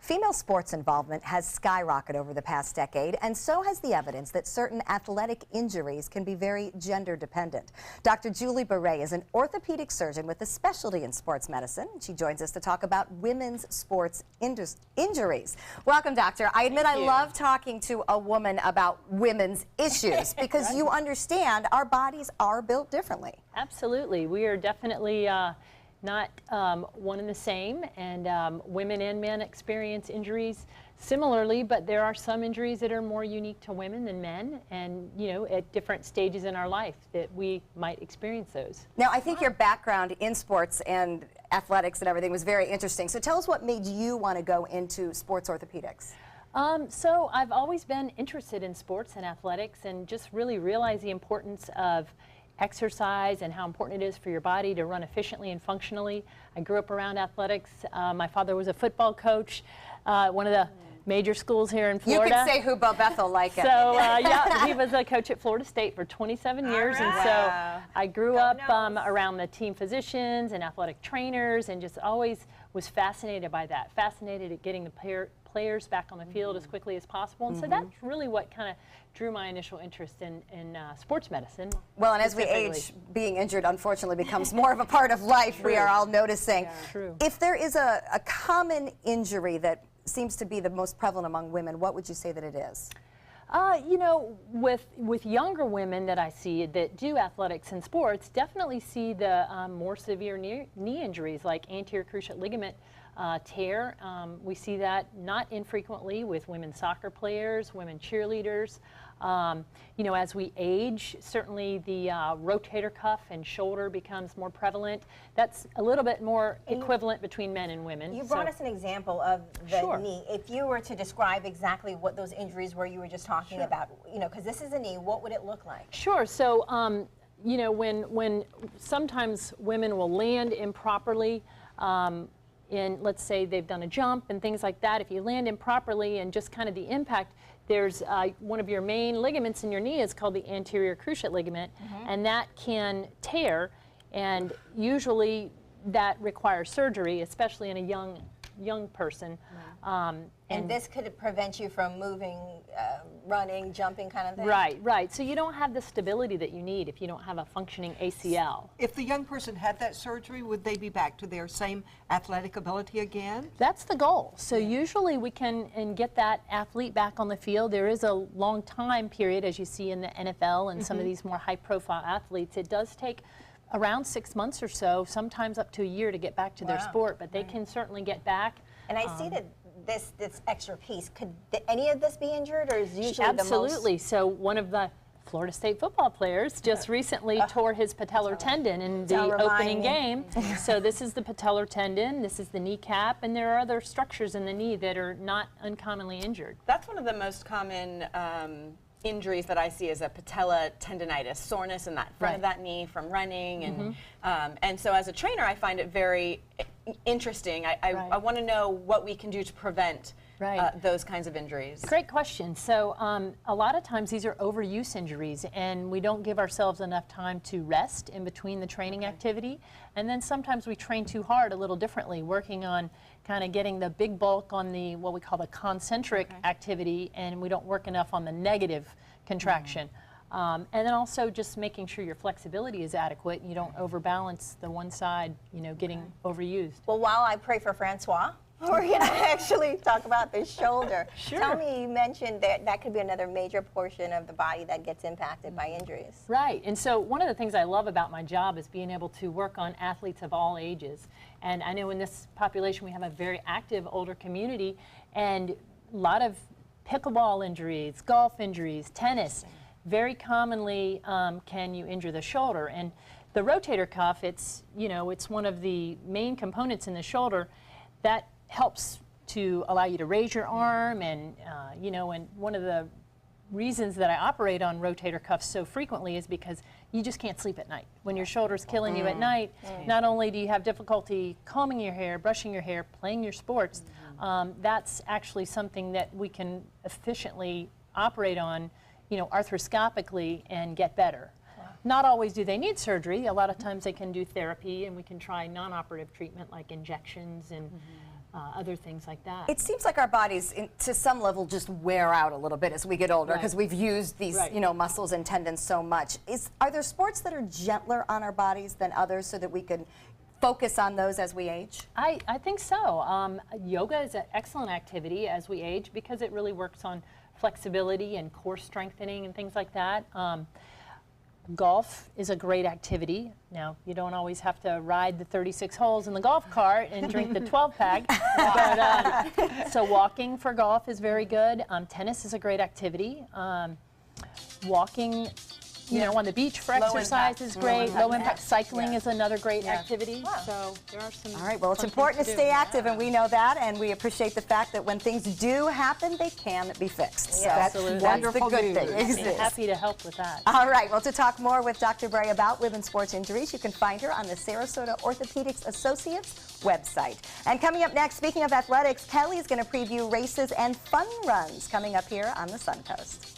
Female sports involvement has skyrocketed over the past decade, and so has the evidence that certain athletic injuries can be very gender dependent. Dr. Julie Beret is an orthopedic surgeon with a specialty in sports medicine. She joins us to talk about women's sports injuries. Welcome, doctor. I admit I love talking to a woman about women's issues because you understand our bodies are built differently. Absolutely. We are definitely not one and the same, and women and men experience injuries similarly, but there are some injuries that are more unique to women than men, and at different stages in our life that we might experience those. Now, I think your background in sports and athletics and everything was very interesting, so tell us what made you want to go into sports orthopedics. So I've always been interested in sports and athletics, and just really realized the importance of exercise and how important it is for your body to run efficiently and functionally. I grew up around athletics. My father was a football coach, one of the major schools here in Florida. You could say who Bo Bethel like it. So yeah, he was a coach at Florida State for 27 years, and so I grew up around the team physicians and athletic trainers, and just always was fascinated by that, fascinated at getting the players back on the field as quickly as possible, and so that's really what kind of drew my initial interest in sports medicine. Well, and as we age, being injured unfortunately becomes more of a part of life. We are all noticing. True. If there is a common injury that seems to be the most prevalent among women, what would you say that it is? With younger women that I see that do athletics and sports, definitely see the more severe knee injuries like anterior cruciate ligament tear. We see that not infrequently with women soccer players, women cheerleaders. As we age, certainly the rotator cuff and shoulder becomes more prevalent. That's a little bit more equivalent between men and women. You brought us an example of the knee. If you were to describe exactly what those injuries were you were just talking about, because this is a knee, what would it look like? Sure. So, when sometimes women will land improperly, let's say they've done a jump and things like that, if you land improperly and just kind of the impact, there's one of your main ligaments in your knee is called the anterior cruciate ligament, and that can tear, and usually that requires surgery, especially in a young person. And this could prevent you from moving, running, jumping kind of thing? Right. So you don't have the stability that you need if you don't have a functioning ACL. If the young person had that surgery, would they be back to their same athletic ability again? That's the goal. So usually we can get that athlete back on the field. There is a long time period, as you see in the NFL and some of these more high-profile athletes. It does take around 6 months or so, sometimes up to a year to get back to their sport, but they can certainly get back. And I see that this extra piece, could any of this be injured, or is usually Absolutely. the most? So one of the Florida State football players just recently tore his patellar tendon in the opening game. So this is the patellar tendon, this is the kneecap, and there are other structures in the knee that are not uncommonly injured. That's one of the most common injuries that I see is a patella tendonitis, soreness in that front of that knee from running, and so as a trainer I find it very interesting. I want to know what we can do to prevent those kinds of injuries. Great question. So a lot of times these are overuse injuries, and we don't give ourselves enough time to rest in between the training activity, and then sometimes we train too hard a little differently, working on kind of getting the big bulk on the what we call the concentric activity, and we don't work enough on the negative contraction. And then also just making sure your flexibility is adequate and you don't overbalance the one side, getting overused. Well, while I pray for Francois, we're going to actually talk about the shoulder. Sure. Tell me, you mentioned that could be another major portion of the body that gets impacted by injuries. Right, and so one of the things I love about my job is being able to work on athletes of all ages. And I know in this population we have a very active older community, and a lot of pickleball injuries, golf injuries, tennis. Very commonly can you injure the shoulder. And the rotator cuff, it's one of the main components in the shoulder that helps to allow you to raise your arm, and and one of the reasons that I operate on rotator cuffs so frequently is because you just can't sleep at night. When your shoulder's killing you at night, not only do you have difficulty combing your hair, brushing your hair, playing your sports, that's actually something that we can efficiently operate on, arthroscopically and get better. Not always do they need surgery. A lot of times they can do therapy, and we can try non-operative treatment like injections and other things like that. It seems like our bodies, to some level, just wear out a little bit as we get older Right. because we've used these, Right. muscles and tendons so much. Are there sports that are gentler on our bodies than others so that we can focus on those as we age? I think so. Yoga is an excellent activity as we age because it really works on flexibility and core strengthening and things like that. Golf is a great activity. Now, you don't always have to ride the 36 holes in the golf cart and drink the 12-pack. But, so walking for golf is very good. Tennis is a great activity. Walking, on the beach for exercise is great. Low impact cycling is another great activity. So there are some. All right, well, it's fun important things to stay do. active, and we know that, and we appreciate the fact that when things do happen, they can be fixed. So Absolutely. that's the Wonderful good news. thing. isn't it? Happy to help with that. All right, well, to talk more with Dr. Bray about women's sports injuries, you can find her on the Sarasota Orthopedics Associates website. And coming up next, speaking of athletics, Kelly is going to preview races and fun runs coming up here on the Suncoast.